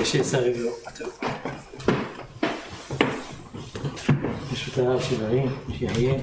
שיצא רגלו. פשוט הרב שברים, שיהיה.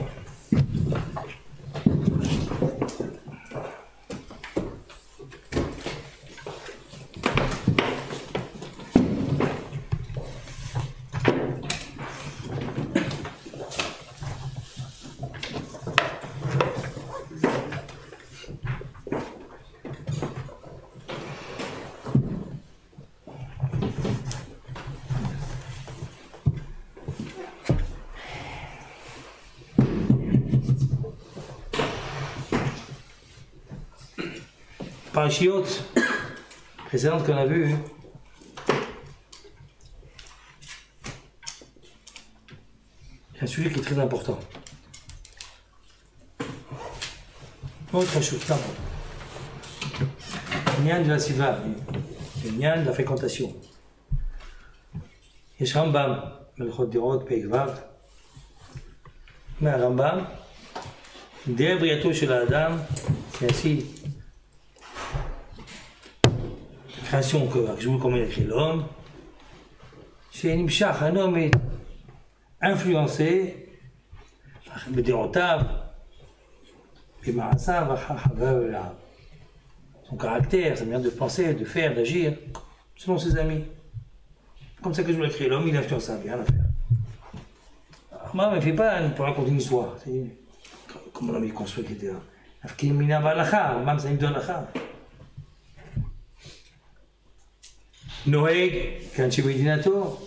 Parachiotes précédentes qu'on a vues, c'est un sujet qui est très important. Autre chose, d'abord. Le lien de la siva, le lien de la fréquentation. יש רמב"ם, בהלכות דירות, פרק ו', מהרמב"ם, דרך בריאתו של האדם, c'est ainsi. création que je vous combien écrit l'homme, c'est une charte, un homme est influencé par son caractère, sa manière de penser, de faire, d'agir, selon ses amis. Comme ça que je vous l'écris, l'homme il influence ça, rien à faire. Moi, ne fait pas pour raconter une histoire, comment l'homme est construit, etc. Même ça me donne la Noé, quand tu dinato,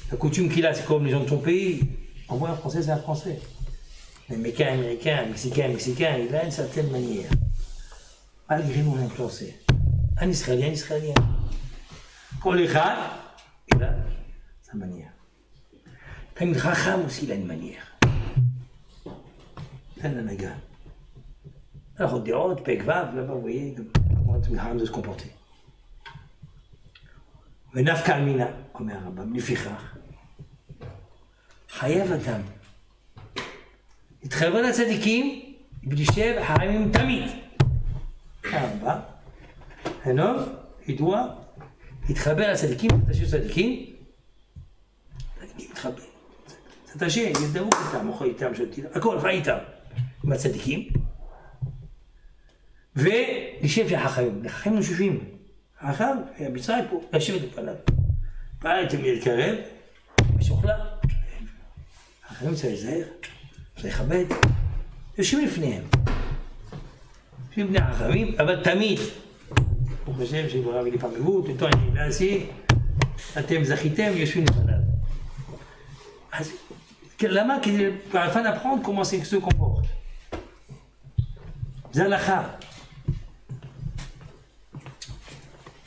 la coutume qu'il a, c'est comme les gens de ton pays. En vrai, un français, c'est un français. L'américain, américain, mexicain, il a une certaine manière. Malgré nous, on est influencé. Un israélien, Pour les rats, il a sa manière. Même le racham aussi, il a une manière. C'est un anaga. Alors, des routes, Pekvav, là-bas, vous voyez, de se comporter. ונפקא אלמינא, אומר הרמב"ם, לפיכך, חייב אדם להתחבר לצדיקים ולהישאר חיים תמיד. הרמב"ם, הנוב, ידוע, להתחבר לצדיקים, תשאיר צדיקים, צדיקים מתחבר. תשאיר, ידעו איתם, אוכל איתם, שותים, הכל חי איתם, עם הצדיקים. ולשב לחכמים, לחכמים נושבים. החכם, המצרים פה, לשבת לפניו. פעם הייתם להתקרב, משוכלה. החכמים צריך להיזהר, צריך לכבד. יושבים לפניהם. יושבים בני החכמים, אבל תמיד. הוא חושב שברב לי פעם עיוות, אותו אני נעשי, אתם זכיתם, יושבים לפניו. אז למה? כי afin d'apprendre comment c'est que se comporte. זה הלכה.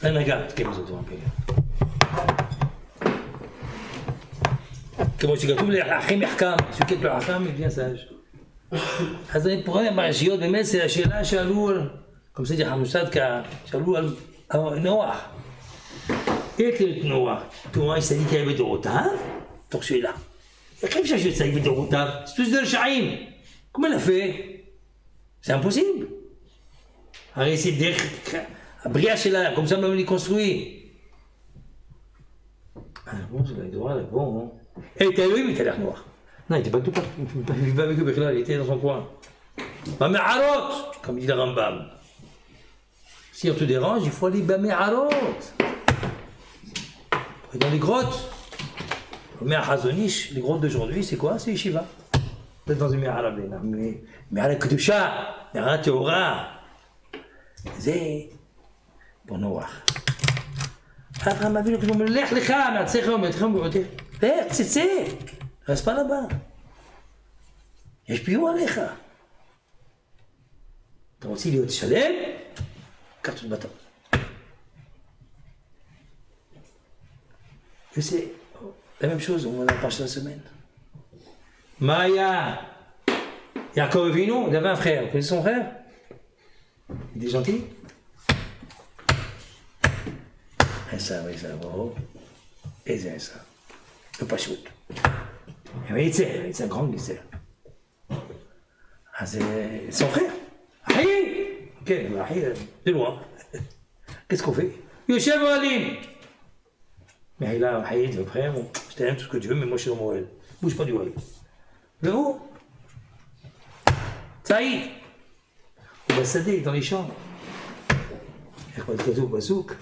l'anaga, comme ça, comme c'est כתוב לאחים יחכם, celui qui est le חכם il devient sage. אז אני פורם ברשיות, באמת זה השאלה שאלו, comme ça dire המוסד, שאלו על נוח. איך להיות נוח? תורה יש צדיק היה בדורותיו? תוך שאלה. איך אפשר להיות צדיק בדורותיו? c'est tous de רשעים. comment il a fait? c'est impossible. הרי c'est דרך... הבריאה שלה, comme ça même il construit. bon, c'est le droit, bon. Et était Elohim, il était l'air noir. Non, il était pas tout pas. Il vivait pas avec eux, il était dans son coin. Baméharot, comme dit le Rambam. Si on te dérange, il faut aller Baméharot. Dans les grottes. Hazonish, les grottes d'aujourd'hui, c'est quoi? C'est Yeshiva. Peut-être dans une Mehara, mais Mehara Kedusha, Mehara Teora. C'est. pour נוח. אברהם אבינו אומר, לך לך, מעצך ומעצך ומעותך. לך, תצא, רצפה לבא. ישפיעו עליך. אתה רוצה להיות שלם? קח tout bâton. Et c'est la même chose, on va en parler la semaine. Maya, Yaakov Avinu, il avait un frère. Vous connaissez son frère? Il est gentil? ça, oui, ça, oh. Et c'est ça. Le pachout. Et c'est un grand lycée. Ah, c'est son frère. Aïe! Ok, de loin. qu'est-ce qu'on fait? Yoshev Ohalim. Mais là, Haïd, frère, je t'aime tout ce que tu veux, mais moi je suis dans mon Ohel. Bouge pas du Ohel. Le haut. Saïd. On va s'aider dans les champs. Il y a quoi de cadeau, bazouk?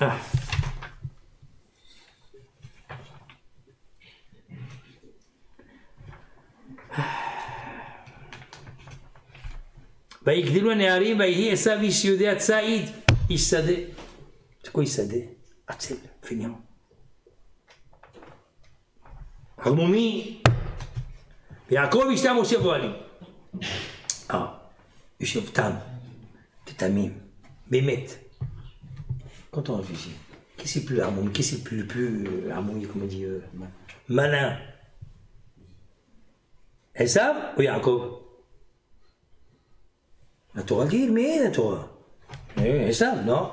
Ah. ויקדלו הנערים ויהי עשיו איש יהודי הציד איש שדה. C'est quoi איש שדה? עצל, feignant. ערמומי. ויעקב אשתם משה ואוהלים. יושב תם, תתמים, באמת. Quand on réfléchit, qu'est-ce qui est plus harmonieux, qu'est-ce qui est le plus harmonieux, comme on dit, malin? Esav ou Yaakov? La Torah dit, mais la Torah. Esav, non?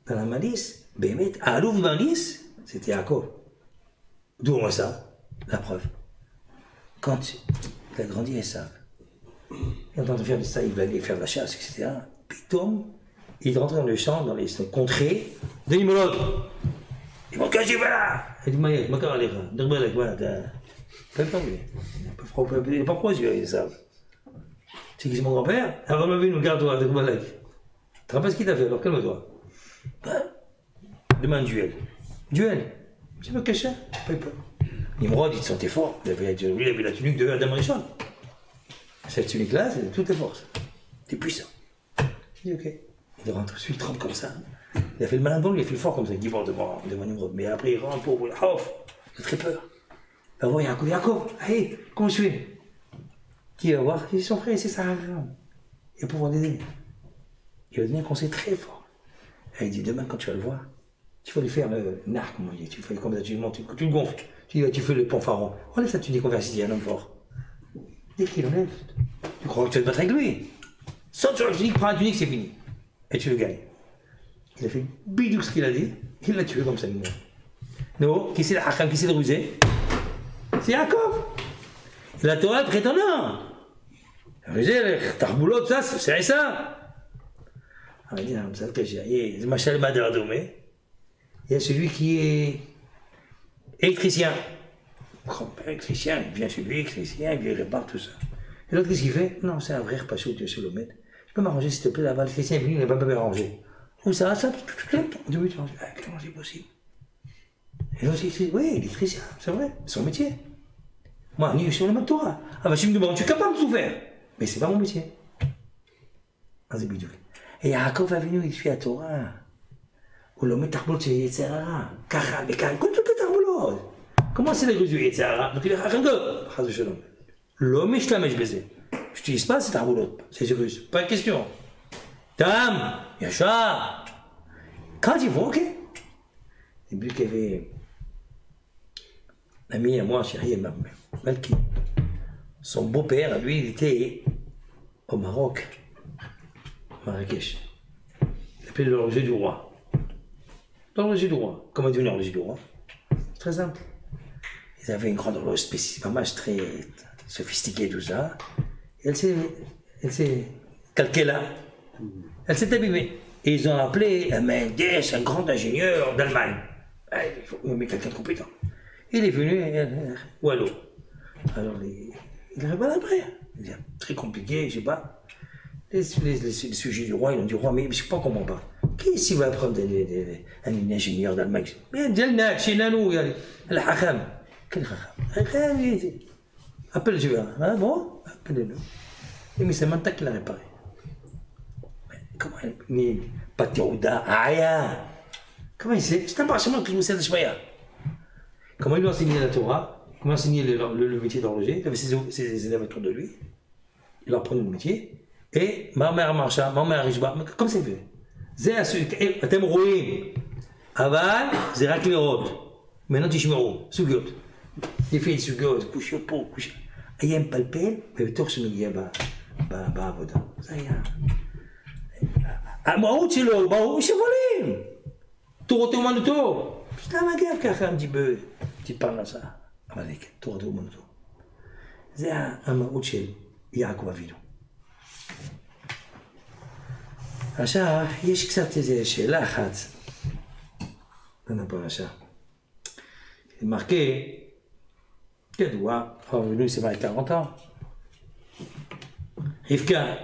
Dans la malice, Bémet, Alouf malice, c'était Yaakov. D'où on voit ça? La preuve. Quand il a grandi Esav, il est en train de faire ça, il va aller faire la chasse, etc. Puis tombe. Il est rentré dans le champ, dans les contrées de Nimrod. Il m'a caché là. Il dit, Maïa, ma carrière, Derbalek, voilà, t'as pas vu. Il n'est pas proche, ils savent. C'est qui c'est mon grand-père? Avant de nous garde-toi, Derbalek. Tu te rappelles ce qu'il t'a fait, alors calme-toi. Demain, duel. Duel. Tu me caches, pas peur. Nimrod, il te sentait fort. Lui, il avait la tunique de Adam Rishon. Cette tunique-là, c'est toutes tes forces. T'es puissant. Il dit, ok. Il rentre, il trempe comme ça. Il a fait le malin devant lui, il a fait le fort comme ça, il dit bon devant Nimrod. Mais après il rentre pour Haof, il a très peur. Il va voir Yaakov, hey, comment je fais? Qui va voir? Il dit son frère, c'est ça, il va pouvoir l'aider. Il va donner un conseil très fort. Et il dit demain quand tu vas le voir, tu vas lui faire le narc, comme on dit, tu fais comme ça, tu le gonfles, tu fais le fanfaron. Enlève sa tunique, on va c'est un homme fort. Dès qu'il enlève, tu crois que tu vas te battre avec lui. Saute sur la tunique, prends la tunique, c'est fini. Et tu le gagnes. Il a fait bidou ce qu'il a dit, il l'a tué comme ça. Non, qui c'est le Hakam, qui c'est le rusé? C'est Yaakov. La Torah est prétendant. Le rusé, le tarboulot, ça, c'est ça. On va dire, ça que j'ai. Il y a Machal Madaradomé. Il y a celui qui est électricien. Grand-père électricien, il vient chez lui, électricien, il répare tout ça. Et l'autre, qu'est-ce qu'il fait? Non, c'est un vrai repas chaud, tu le mettre. Je peux m'arranger s'il te plaît là-bas, le chrétien est venu, il n'a pas pu m'arranger. Où ça va ça? Deux minutes, comment c'est possible? Et l'autre, oui, électricien, c'est vrai, c'est son métier. Moi, ni je suis le Torah. Ah bah, si je me demande, tu es capable de tout faire. Mais c'est pas mon métier. Et Yaakov est venu, il fait la Torah. Ou l'homme est tarbol, c'est Yetzerara. Kara, mais quand tout est tarbol. Comment c'est les résultats Yetzerara? Donc il est Hakando. L'homme est Shlamesh baiser. Je n'utilise pas cette arboulot, c'est russe, pas de question. Tam, Yachar. Quand il faut, ok. Au début qu'il y avait un ami à moi, chérie, Malki. Son beau-père, lui, il était au Maroc, Marrakech. Il appelait l'horloger du roi. L'horloger du roi. Comment est devenu l'horloger du roi? C'est très simple. Ils avaient une grande horloge spécifique, pas mal très sophistiquée, tout ça. Elle s'est calquée là. Elle s'est abîmée. Et ils ont appelé un Mendes, un grand ingénieur d'Allemagne. Il faut nommer quelqu'un de compétent. Il est venu, Wallo. Alors, il arrive à l'après. C'est très compliqué, je sais pas. Les sujets du roi, ils ont dit roi, mais je ne sais pas comment pas. Qui s'il va prendre un ingénieur d'Allemagne? Mais Delnat, chez Nanou, il y a le Hakam. Quel Hakam? Appelle, je viens. Ah bon? Appelez-le. Mais c'est maintenant qu'il a réparé. Comment il... Pas Théouda, rien. Comment il sait? C'est un parchemin que je me sais de Shmaya. Comment il lui a enseigné la Torah? Comment il a enseigné le métier d'horloger? Il avait ses élèves autour de lui. Il leur apprenait le métier. Et ma mère marcha, ma mère Rishba. Comme c'est fait. C'est un sucre. Atem rouim. Aval, c'est rak lirot. Maintenant tu shmero. Sugyot. Il fait sugyot, couche po, couche. Ayem palpel, mais torse nous y a ba avoda. Ça y a. המהות שלו, ברור שבולים. תורתו אומנותו. סתם אגב ככה פרנסה. אבל תורתו אומנותו. זה המהות של יעקב אבינו. עכשיו, יש קצת איזו שאלה אחת. dans la paracha. C'est marqué, ידוע, nous c'est pas 40 ans. Rivka,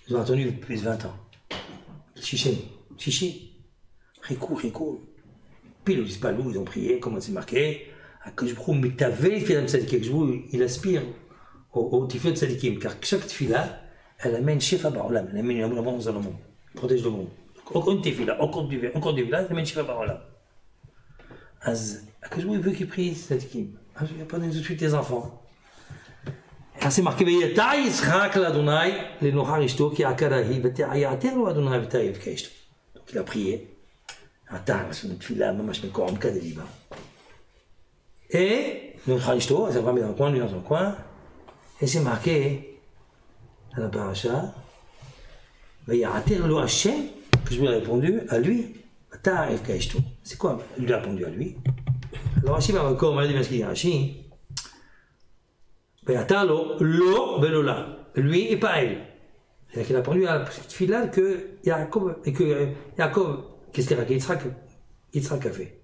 ils ont attendu plus de 20 ans. Chichi, Rico. Puis le Dispalou, ils ont prié, comment c'est marqué. Akashbrou, mais t'avais fait la Tzadikim. Akashbrou, il aspire au tiflet de Tzadikim, car chaque tefila, elle amène Shefa Barolam, elle amène une abondance dans le monde, elle protège le monde. Encore une tefila, encore du village, elle amène Shefa Barolam. Akashbrou, il veut qu'il prie Tzadikim. Il n'y a pas tout de suite les enfants. C'est marqué, ויתע יצחק לאדוני לנוחר אשתו כי עקר היא ותעייתר לו אדוני ותעייף כאשתו. Donc il a prié. Attends, c'est une tefila, ממש מקועמקה דליבה. Et נוחר אשתו, elle s'est remis dans le coin, lui dans son coin. Et c'est marqué à la paracha, ויעתר לו השם, que je lui ai répondu à lui, ותעייף כאשתו. C'est quoi? Il lui a répondu à lui. Alors Rashi va encore, on va dire bien ce qu'il dit Rashi. Lo velola, lui et pas elle. C'est-à-dire qu'il a répondu à la tefila que Yaakov, qu'est-ce qu'il a fait? Yitzhak a fait.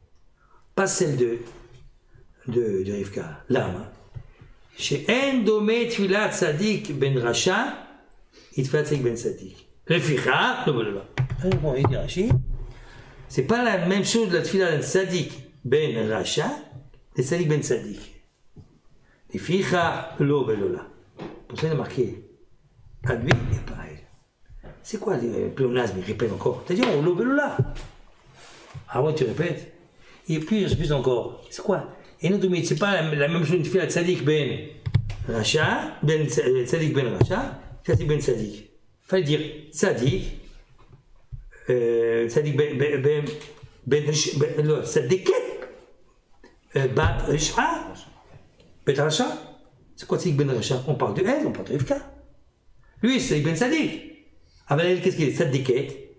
Pas celle de Rivka, l'âme. Chez En domé tefila tzadik ben Rasha, tefila tzadik ben tzadik. Reficha, lo velola. Alors il dit Rashi, c'est pas la même chose de la tefila de tzadik ben Rasha et tzadik ben tzadik. Ficha lo velola. Pour ça il a marqué à lui et pas à elle. C'est quoi le pléonasme? Il répète encore. C'est-à-dire lo velola. Ah ouais, tu répètes. Et puis encore. C'est quoi? Et nous c'est pas la même chose. Tu fais la tzadik ben Rasha, tzadik ben Rasha, tzadik ben tzadik. Fallait dire tzadik, tzadik ben tzadiket, bat Rasha. Bet Rasha, c'est quoi Tzadik Ben Rasha? On parle de elle, on parle de Rivka. Lui, c'est Ben Tzadik. Avec elle, qu'est-ce qu'il est? Tzadiket,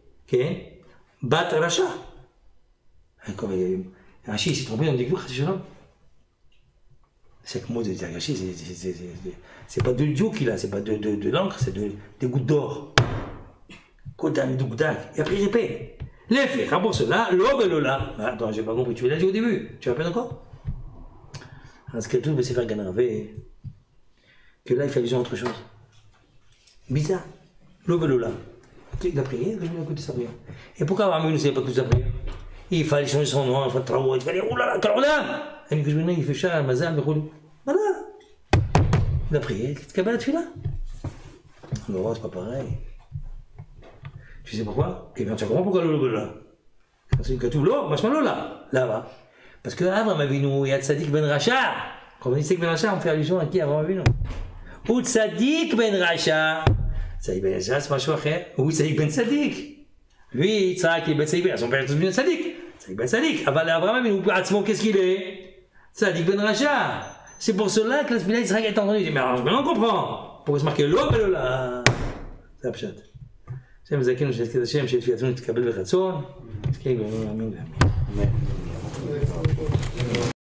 Bat Rasha. Rashi s'est trompé dans le découvert, chaque mot de Rashi, c'est pas de dieu qu'il a, c'est pas de l'encre, c'est des gouttes d'or. Kodam Dougdak. Et après, il répète. Les faits, pour cela, l'Obelola. Attends, j'ai pas compris, tu l'as dit au début. Tu répètes encore? Parce que tout c'est faire gagner que là il fait allusion à autre chose. Bizarre. L'Ovelola. Il a prié, il a écouté sa prière. Et pourquoi Abraham ne savait pas écouter sa prière? Il fallait changer son nom, il fallait travailler, il fallait oulala, Karolam! Et que je me dis, il fait chat, Mazal, voilà. Il a prié, tu cabas la tefila? Non, c'est pas pareil. Tu sais pourquoi? Eh bien, tu comprends pourquoi l'Ovelola? C'est une katoub l'eau, machin l'eau là-bas. Parce que Avraham Avinu, il y a Tzadik ben Rasha. Quand on dit Tzadik ben Rasha, on fait allusion à qui? Avraham Avinu. Ou Tzadik ben Rasha. Tzadik ben Rasha, c'est pas chose ou Tzadik ben Tzadik. Lui, Tzadik ben Tzadik, son père est bien Tzadik. Tzadik ben Tzadik. Avraham Avinu, qu'est-ce qu'il est? Tzadik ben Rasha. C'est pour cela que la tefila d'Israël est entendue. Je dis, mais alors, maintenant on comprend. Pourquoi se marquer l'eau, mais là? C'est absurde. Shem Zakenu, Shem Kedashem, Shem Tfilatun, Tkabel Vechatson. Amen.